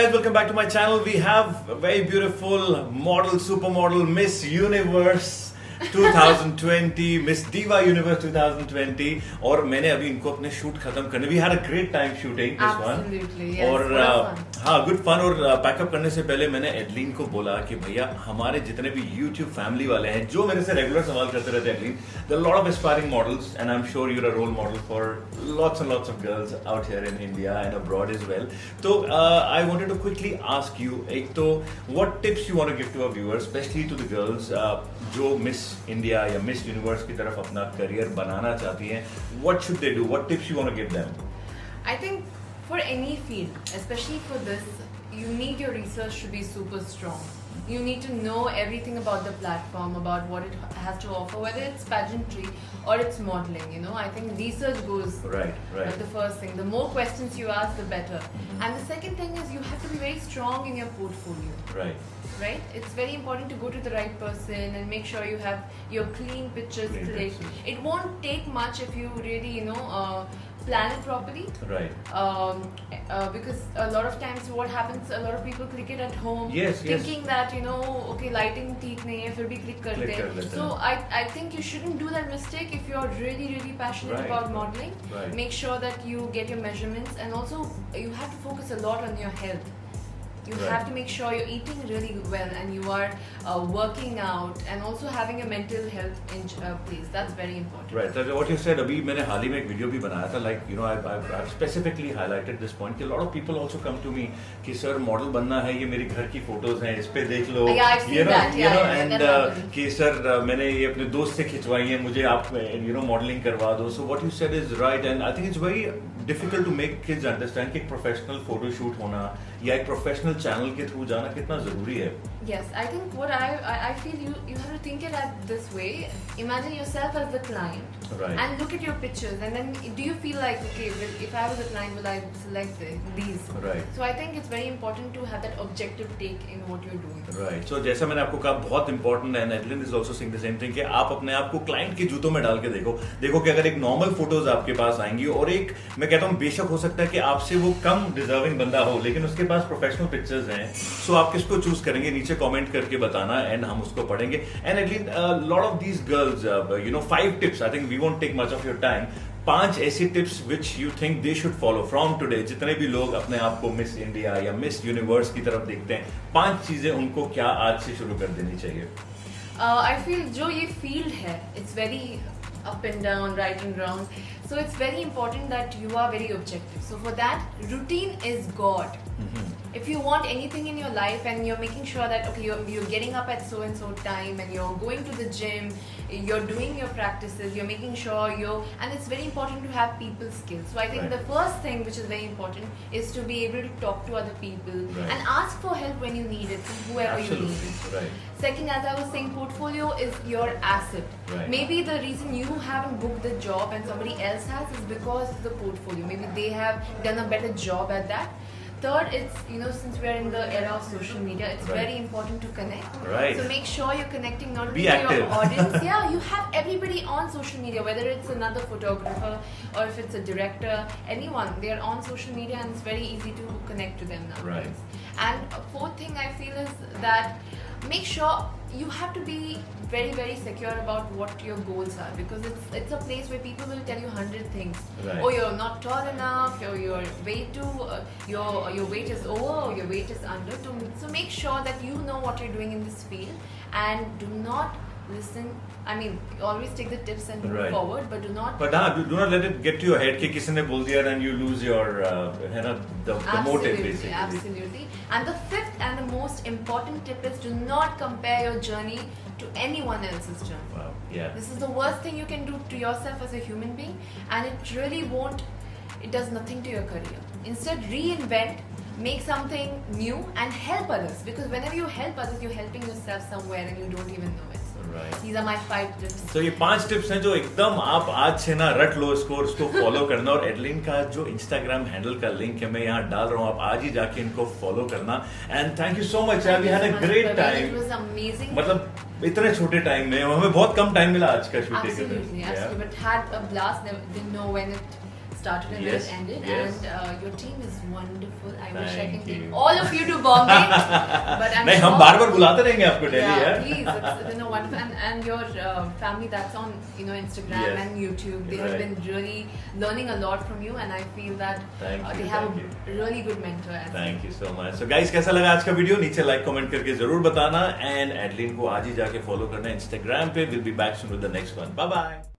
guys, welcome back to my channel. We have a very beautiful model, supermodel, Miss Universe 2020, Miss Diva Universe 2020. और मैंने अभी इनको अपने shoot खत्म करने, we had a great time shooting this one. Yes, और हाँ, good fun. और पैकअप करने से पहले मैंने एडलिन को बोला कि भैया हमारे जितने भी YouTube फैमिली वाले हैं जो मेरे से रेगुलर सवाल करते रहते हैं Adeline, there are a lot of aspiring models and I'm sure you're a role model for lots and lots of girls out here in India and abroad as well. So I wanted to quickly ask you, एक तो what tips you want to give to our viewers, especially to the girls जो miss India या Miss Universe की तरफ अपना career बनाना चाहती हैं. What should they do? What tips you want to give them? I think for any field, especially for this, you need your research to be super strong. You need to know everything about the platform, about what it has to offer, whether it's pageantry or it's modeling. You know, I think research goes right. The first thing. The more questions you ask, the better. And the second thing is you have to be very strong in your portfolio. Right? It's very important to go to the right person and make sure you have your clean pictures clicked. It won't take much if you really, plan it properly. Because a lot of times what happens, a lot of people click it at home, thinking that okay, lighting ठीक नहीं है, फिर भी click करते हैं. So I think you shouldn't do that mistake if you're really passionate about modeling. Make sure that you get your measurements, and also you have to focus a lot on your health. You have to make sure you're eating really well and you are working out and also having a mental health in place. That's very important. Right. So what you said, अभी मैंने हाल ही में एक video भी बनाया था. Like I've specifically highlighted this point. कि a lot of people also come to me कि sir model बनना है, ये मेरी घर की फोटोज हैं, इस पे देख लो. Yeah, I've seen that. And कि sir मैंने ये अपने दोस्त से खिंचवाई है, मुझे आप मॉडलिंग करवा दो. So what you said is right, and I think it's very difficult to make kids understand कि एक प्रोफेशनल फोटो शूट होना या एक प्रोफेशनल चैनल के थ्रू जाना कितना जरूरी है. Yes, I think what I feel you have to think it at this way. Imagine yourself as the client, and look at your pictures, and then do you feel like, okay, if I was a client, will I select these? So I think it's very important to have that objective take in what you're doing. Right. So जैसा मैंने आपको कहा, बहुत important है, and Adline is also saying the same thing कि आप अपने आप को क्लाइंट के जूतों में डाल के देखो कि अगर एक नॉर्मल फोटोज आपके पास आएंगी और एक, मैं कहता हूँ बेशक हो सकता है कि आपसे वो कम डिजर्विंग बंदा हो लेकिन उसके पास प्रोफेशनल पिक्चर्स हैं, सो आप किसको चूज करेंगे नीचे कमेंट करके बताना एंड हम उसको पढ़ेंगे. And at least lot of these girls 5 tips, I think we won't take much of your time. 5 ऐसी tips which you think they should follow from today. जितने भी लोग अपने आप को मिस इंडिया या मिस यूनिवर्स की तरफ देखते हैं, 5 चीजें उनको क्या आज से शुरू कर देनी चाहिए? आई फील जो ये फील्ड है, it's very up and down, right and wrong. So it's very important that you are very objective. So for that, routine is God. If you want anything in your life and you're making sure that okay, you're getting up at so and so time and you're going to the gym, you're doing your practices, you're making sure and it's very important to have people skills. So I think the first thing which is very important is to be able to talk to other people and ask for help when you need it from whoever you need it. Second, as I was saying, portfolio is your asset. Maybe the reason you haven't booked the job and somebody else has is because of the portfolio. Maybe they have done a better job at that. Third, it's since we are in the era of social media, it's very important to connect. So make sure you're connecting not only to your audience. You have everybody on social media, whether it's another photographer or if it's a director, anyone. They are on social media and it's very easy to connect to them nowadays. And fourth thing I feel is that make sure you have to be very secure about what your goals are, because it's a place where people will tell you 100 things. Oh, you're not tall enough, or your weight your weight is over, or your weight is under. So make sure that you know what you're doing in this field and do not listen. I mean, always take the tips and move forward, but do not let it get to your head कि किसी ने बोल दिया and you lose your the motive basically. Absolutely. And the fifth and the most important tip is do not compare your journey to anyone else's journey. Wow. Yeah. This is the worst thing you can do to yourself as a human being, and it really it does nothing to your career. Instead, reinvent, make something new and help others, because whenever you help others, you're helping yourself somewhere and you don't even know it. These are my 5 tips. तो ये 5 tips हैं जो एकदम आप आज से ना रट लो इसको फॉलो करना. और एडलिन का जो इंस्टाग्राम हैंडल का लिंक है मैं यहाँ डाल रहा हूँ, आप आज ही जाके इनको फॉलो करना. And thank you so much. We had a great time. It was amazing. मतलब इतने छोटे टाइम में हमें बहुत कम टाइम मिला आज का shooting. Absolutely. But had a blast. Didn't know when it started and Yes, where it ended. yes. And your team is wonderful. I wish I Thank can take you. all of you to Bombay. But I'm नहीं, sure हम बार बार बुलाते रहेंगे आपको Delhi yeah, यार. please, it's wonderful. And your family that's on Instagram Yes. and YouTube, they have Right. been really learning a lot from you, and I feel that Thank you, they have thank a really good mentor. As thank you so much. So guys, कैसा लगा आज का video? नीचे like comment करके जरूर बताना. And Adeline को आज ही जाके फॉलो करना इंस्टाग्राम पे. Will be back soon with the next one. Bye bye.